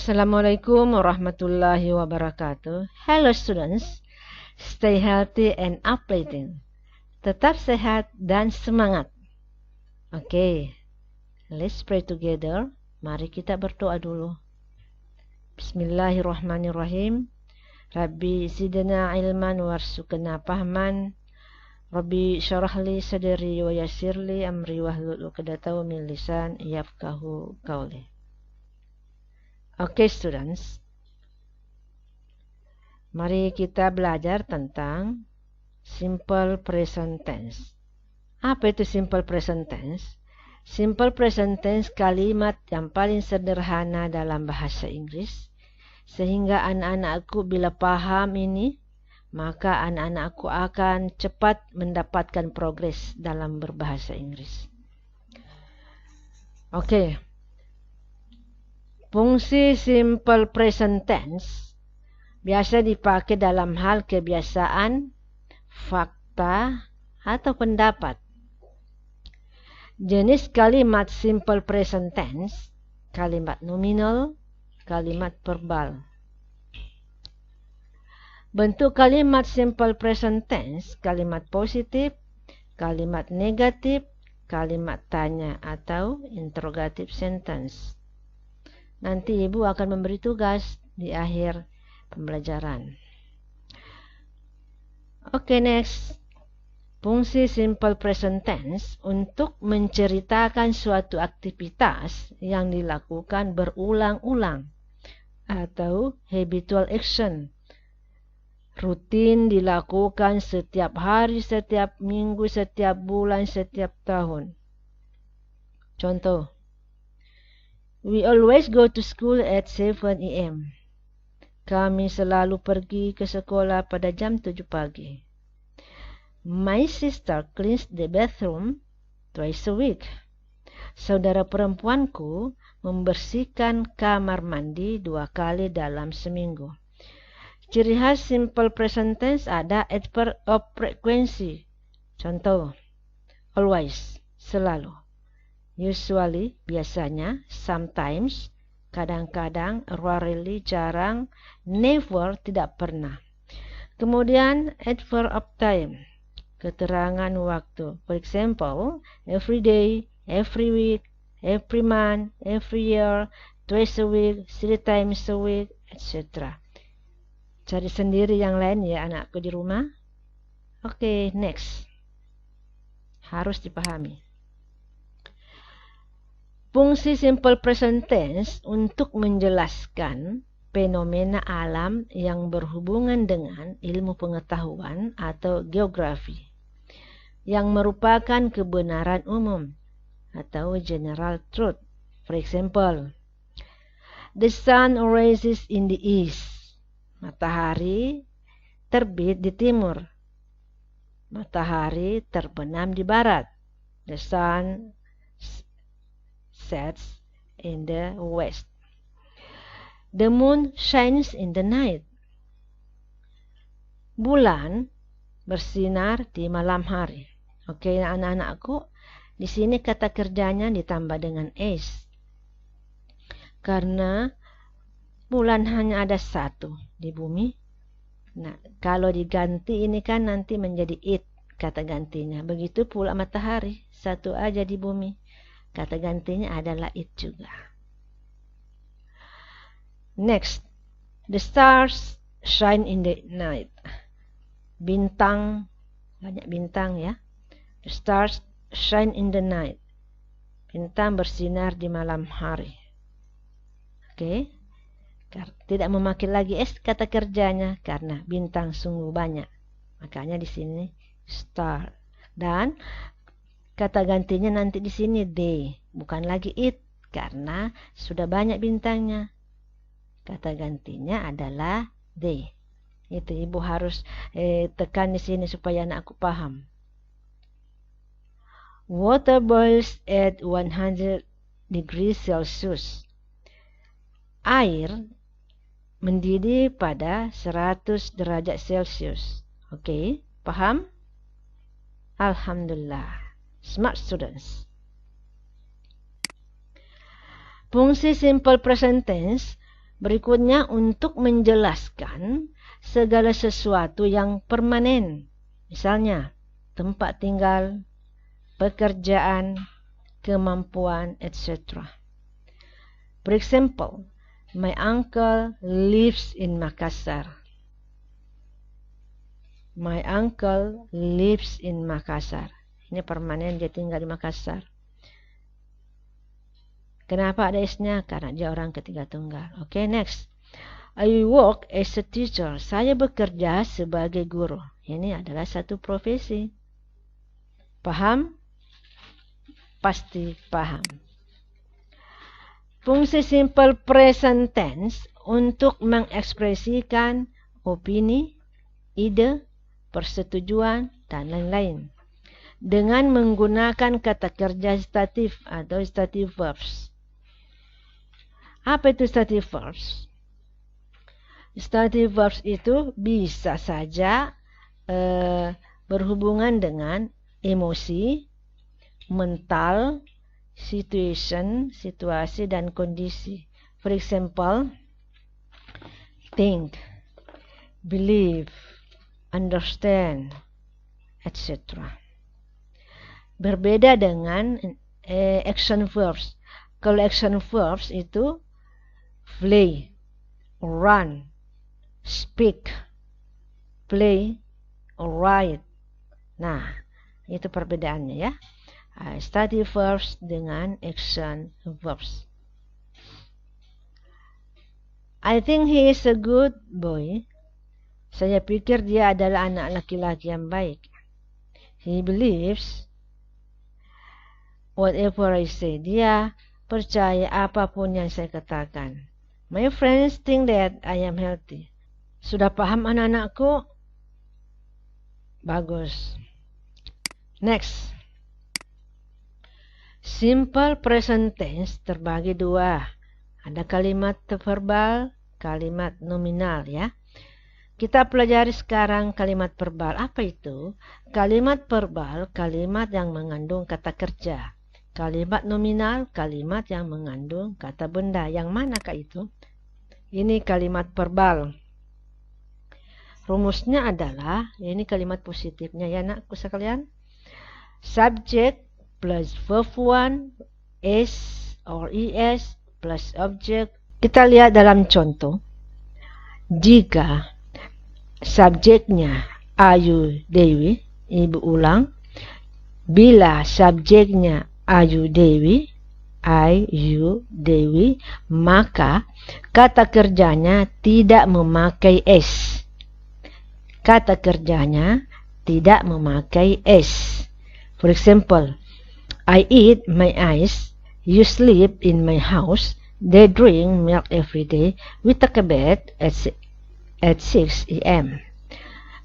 Assalamualaikum warahmatullahi wabarakatuh. Hello students, stay healthy and uplifting. Tetap sehat dan semangat. Oke, let's pray together. Mari kita berdoa dulu. Bismillahirrahmanirrahim. Rabbi zidna ilman warzuqna fahman. Rabbi syarahli sadri wa yassirli amri wahlul 'uqdatam min lisan yafqahu qawli. Oke students, mari kita belajar tentang simple present tense. Apa itu simple present tense? Simple present tense kalimat yang paling sederhana dalam bahasa Inggris, sehingga anak-anakku bila paham ini, maka anak-anakku akan cepat mendapatkan progres dalam berbahasa Inggris. Oke. Fungsi simple present tense biasa dipakai dalam hal kebiasaan, fakta, atau pendapat. Jenis kalimat simple present tense, kalimat nominal, kalimat verbal. Bentuk kalimat simple present tense, kalimat positif, kalimat negatif, kalimat tanya atau interrogative sentence. Nanti ibu akan memberi tugas di akhir pembelajaran. Oke, next. Fungsi simple present tense untuk menceritakan suatu aktivitas yang dilakukan berulang-ulang atau habitual action. Rutin dilakukan setiap hari, setiap minggu, setiap bulan, setiap tahun. Contoh. We always go to school at 7 a.m. Kami selalu pergi ke sekolah pada jam 7 pagi. My sister cleans the bathroom twice a week. Saudara perempuanku membersihkan kamar mandi 2 kali dalam seminggu. Ciri khas simple present tense ada adverb of frequency. Contoh, always, selalu. Usually, biasanya, sometimes, kadang-kadang, rarely, jarang, never, tidak pernah. Kemudian, adverb of time, keterangan waktu. For example, every day, every week, every month, every year, twice a week, 3 times a week, etc. Cari sendiri yang lain ya anakku di rumah. Oke, next. Harus dipahami. Fungsi simple present tense untuk menjelaskan fenomena alam yang berhubungan dengan ilmu pengetahuan atau geografi, yang merupakan kebenaran umum atau general truth. For example, the sun rises in the east. Matahari terbit di timur. Matahari terbenam di barat. The sun sets in the west. The moon shines in the night. Bulan bersinar di malam hari. Oke, anak-anakku, di sini kata kerjanya ditambah dengan is. Karena bulan hanya ada 1 di bumi. Nah, kalau diganti ini kan nanti menjadi it kata gantinya. Begitu pula matahari, 1 aja di bumi. Kata gantinya adalah it juga. Next, the stars shine in the night. Bintang, banyak bintang ya. The stars shine in the night. Bintang bersinar di malam hari. Oke. Tidak memakai lagi es kata kerjanya karena bintang sungguh banyak. Makanya di sini star. Dan kata gantinya nanti di sini they, bukan lagi it karena sudah banyak bintangnya. Kata gantinya adalah they. Itu ibu harus tekan di sini supaya anakku paham. Water boils at 100 degrees Celsius. Air mendidih pada 100 derajat Celcius. Oke, paham? Alhamdulillah. Smart students. Fungsi simple present tense Berikutnya, untuk menjelaskan segala sesuatu yang permanen. Misalnya, tempat tinggal, pekerjaan, kemampuan, etc. For example, my uncle lives in Makassar. My uncle lives in Makassar. Ini permanen, dia tinggal di Makassar. Kenapa ada S-nya? Karena dia orang ketiga tunggal. Oke, next. I work as a teacher. Saya bekerja sebagai guru. Ini adalah satu profesi. Paham? Pasti paham. Fungsi simple present tense untuk mengekspresikan opini, ide, persetujuan, dan lain-lain. Dengan menggunakan kata kerja statif atau stative verbs. Apa itu stative verbs? Stative verbs itu bisa saja berhubungan dengan emosi, mental, situation, situasi, dan kondisi. For example, think, believe, understand, etc. Berbeda dengan action verbs. Kalau action verbs itu play, run, speak, play, write. Nah, itu perbedaannya ya. Study verbs dengan action verbs. I think he is a good boy. Saya pikir dia adalah anak laki-laki yang baik. He believes whatever I say. Dia percaya apapun yang saya katakan. My friends think that I am healthy. Sudah paham anak-anakku? Bagus. Next. Simple present tense terbagi dua. Ada kalimat verbal, kalimat nominal ya. Kita pelajari sekarang kalimat verbal. Apa itu? Kalimat verbal, kalimat yang mengandung kata kerja. Kalimat nominal, kalimat yang mengandung kata benda. Yang manakah itu? Ini kalimat verbal. Rumusnya adalah, ini kalimat positifnya ya anakku sekalian. Subject plus verb 1, S or ES plus object. Kita lihat dalam contoh. Jika subjeknya Ayu Dewi, ibu ulang. Bila subjeknya Ayu Dewi, maka kata kerjanya tidak memakai S. Kata kerjanya tidak memakai S. For example, I eat my ice, you sleep in my house, they drink milk every day, we take a bath at 6 a.m.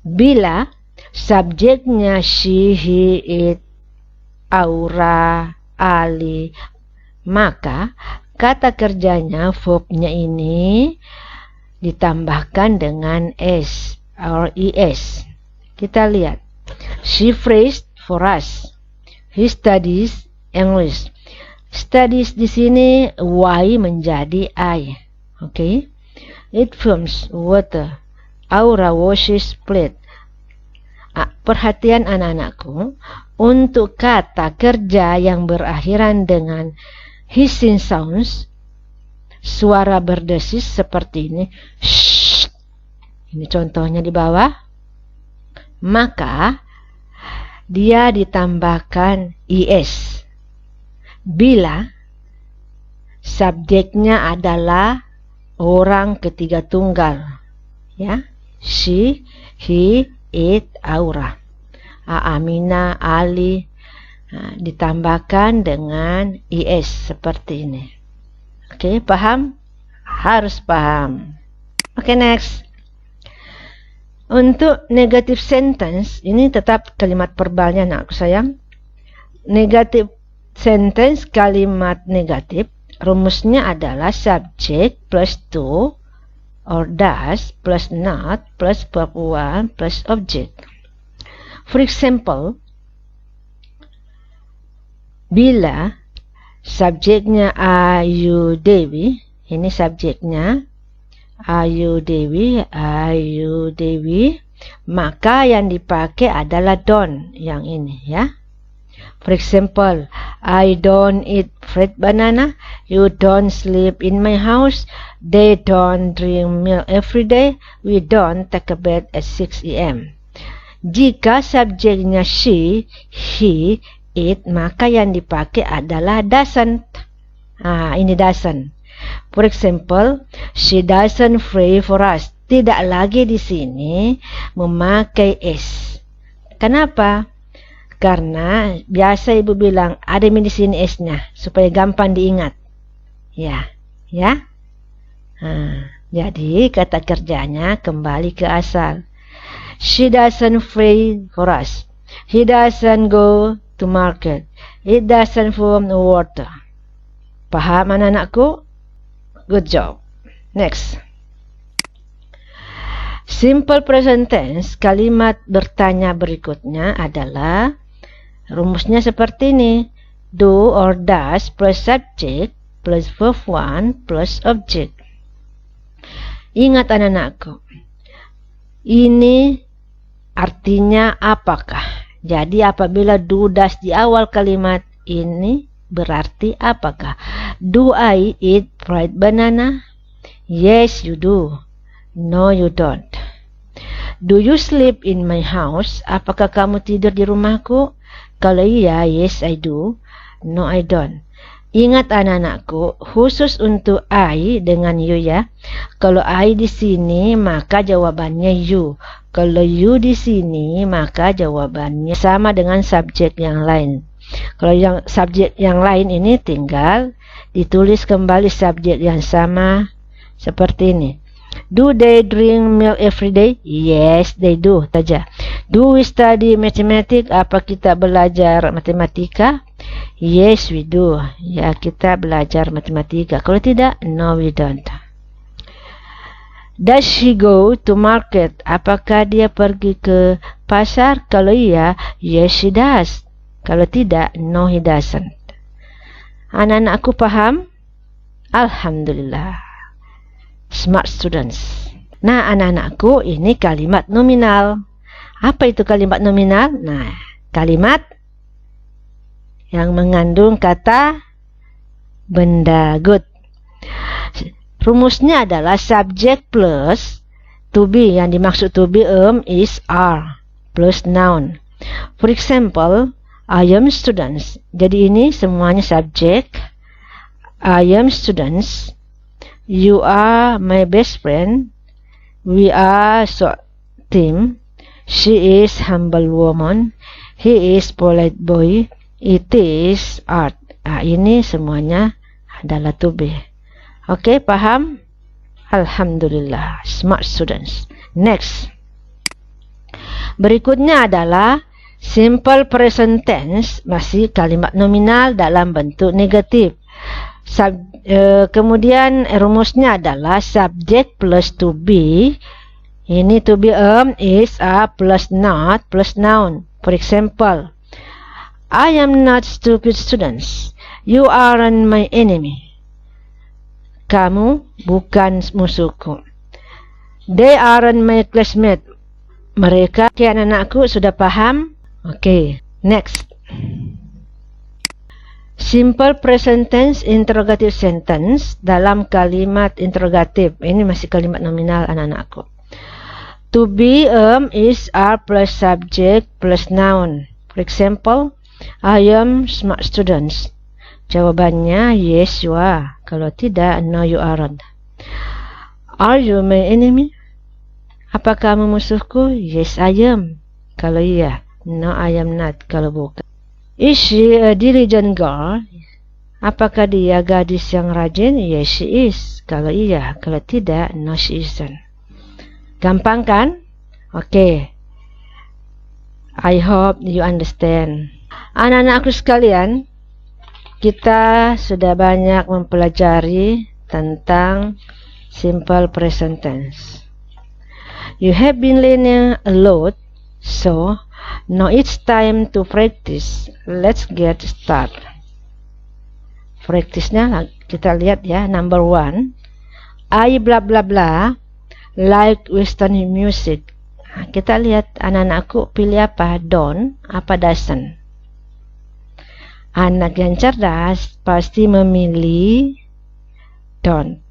Bila subjeknya she, he, it, Aura, Ali, maka kata kerjanya verbnya ini ditambahkan dengan S or ES. Kita lihat. She prays for us. He studies English. Studies di sini Y menjadi I. Okay? It films water. Aura washes plate. Perhatian anak-anakku, untuk kata kerja yang berakhiran dengan hissing sounds, suara berdesis seperti ini. Shh. Ini contohnya di bawah. Maka dia ditambahkan IS. Bila subjeknya adalah orang ketiga tunggal. Ya, she, he, it, Aura. Amina, Ali ditambahkan dengan IS seperti ini. Oke, paham? Harus paham. Oke, next. Untuk negative sentence, ini tetap kalimat verbalnya anakku sayang. Negative sentence, kalimat negatif, rumusnya adalah subject plus to or does plus not plus verb 1 plus object. For example, bila subjeknya Ayu Dewi, ini subjeknya, Ayu Dewi, maka yang dipakai adalah don't yang ini ya. For example, I don't eat fried banana, you don't sleep in my house, they don't drink milk every day, we don't take a bath at 6 a.m. Jika subjeknya she, he, it, maka yang dipakai adalah doesn't. Ini doesn't. For example, she doesn't pray for us. Tidak lagi di sini memakai s. Kenapa? Karena biasa ibu bilang ada di sini s-nya supaya gampang diingat. Ya. Jadi kata kerjanya kembali ke asal. She doesn't pray for us. He doesn't go to market. It doesn't form water. Paham anak-anakku? Good job. Next. Simple present tense, kalimat bertanya berikutnya adalah rumusnya seperti ini. Do or does plus subject plus verb 1 plus object. Ingat anak-anakku, ini artinya apakah? Jadi apabila do does di awal kalimat ini berarti apakah? Do I eat fried banana? Yes, you do. No, you don't. Do you sleep in my house? Apakah kamu tidur di rumahku? Kalau iya, yes, I do. No, I don't. Ingat anak-anakku, khusus untuk I dengan you ya. Kalau I di sini, maka jawabannya you. Kalau you di sini, maka jawabannya sama dengan subjek yang lain. Kalau yang subjek yang lain ini tinggal ditulis kembali subjek yang sama seperti ini. Do they drink milk every day? Yes, they do. Saja. Do we study mathematics? Apa kita belajar matematika? Yes, we do. Ya, kita belajar matematika. Kalau tidak, no, we don't. Does she go to market? Apakah dia pergi ke pasar? Kalau iya, yes, she does. Kalau tidak, no, he doesn't. Anak-anakku paham? Alhamdulillah. Smart students. Nah, anak-anakku, ini kalimat nominal. Apa itu kalimat nominal? Nah, kalimat yang mengandung kata benda. Good. Rumusnya adalah subject plus to be. Yang dimaksud to be is are plus noun. For example, I am students. Jadi ini semuanya subjek. I am students. You are my best friend. We are so team. She is humble woman. He is polite boy. It is art. Ini semuanya adalah to be. Oke, paham? Alhamdulillah. Smart students. Next. Berikutnya adalah simple present tense. Masih kalimat nominal dalam bentuk negatif. Kemudian rumusnya adalah subject plus to be. Ini to be is a plus not plus noun. For example, I am not stupid students. You aren't my enemy. Kamu bukan musuhku. They aren't my classmate. Mereka anak-anakku sudah paham? Oke, next. Simple present tense interrogative sentence dalam kalimat interrogatif. Ini masih kalimat nominal anak-anakku. To be is are plus subject plus noun. For example, I am smart students. Jawabannya yes you are. Kalau tidak, no you aren't. Are you my enemy? Apa kamu musuhku? Yes I am. Kalau iya, no I am not. Kalau bukan. Is she a diligent girl? Apakah dia gadis yang rajin? Yes, she is. Kalau iya, kalau tidak, no, she isn't. Gampang kan? Oke. I hope you understand. Anak-anakku sekalian, kita sudah banyak mempelajari tentang simple present tense. You have been learning a lot, so now it's time to practice. Let's get started. Practice-nya kita lihat ya. Number 1. I bla bla bla like Western music. Kita lihat anak-anakku pilih apa? Don't apa doesn't? Anak yang cerdas pasti memilih don't.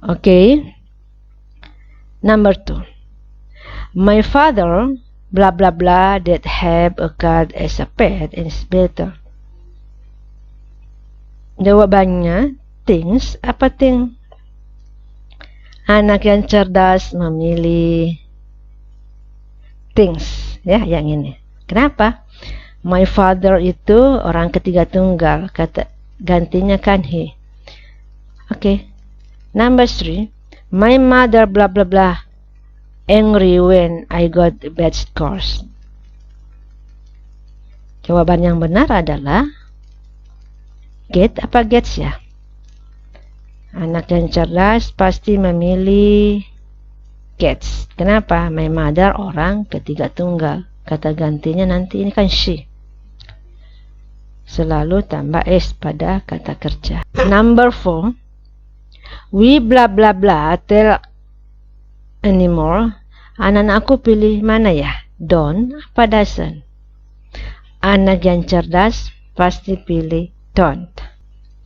Okay. Number 2. My father blah blah blah that have a cat as a pet is better. Jawabannya things apa thing? Anak yang cerdas memilih things, ya, yang ini. Kenapa? My father itu orang ketiga tunggal, kata gantinya kan he. Okay. Number 3. My mother blah blah blah angry when I got bad scores. Jawaban yang benar adalah get apa gets ya? Anak yang cerdas pasti memilih gets. Kenapa? My mother orang ketiga tunggal. Kata gantinya nanti ini kan she. Selalu tambah s pada kata kerja. Number 4. We blah blah blah tell anymore. Anak-anakku pilih mana ya? Don't apa doesn't? Anak yang cerdas pasti pilih don't.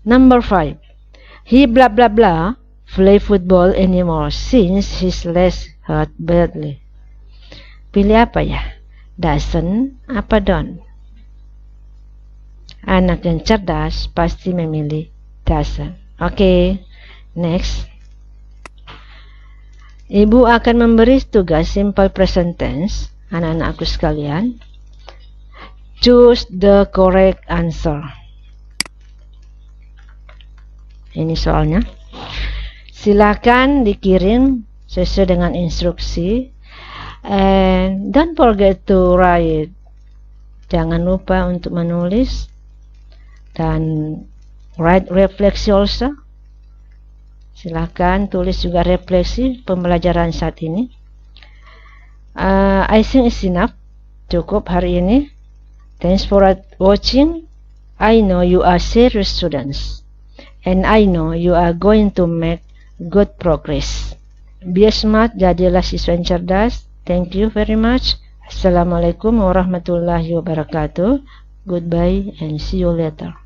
Number 5. He blah blah blah play football anymore since his legs hurt badly. Pilih apa ya? Doesn't apa don't? Anak yang cerdas pasti memilih doesn't. Okay, next. Ibu akan memberi tugas simple present tense. Anak-anakku sekalian, choose the correct answer. Ini soalnya. Silakan dikirim sesuai dengan instruksi. And don't forget to write. Jangan lupa untuk menulis dan write refleksi also. Silakan tulis juga refleksi pembelajaran saat ini. I think it's enough. Cukup hari ini. Thanks for watching. I know you are serious students, and I know you are going to make good progress. Be smart, jadilah siswa yang cerdas. Thank you very much. Assalamualaikum warahmatullahi wabarakatuh. Goodbye and see you later.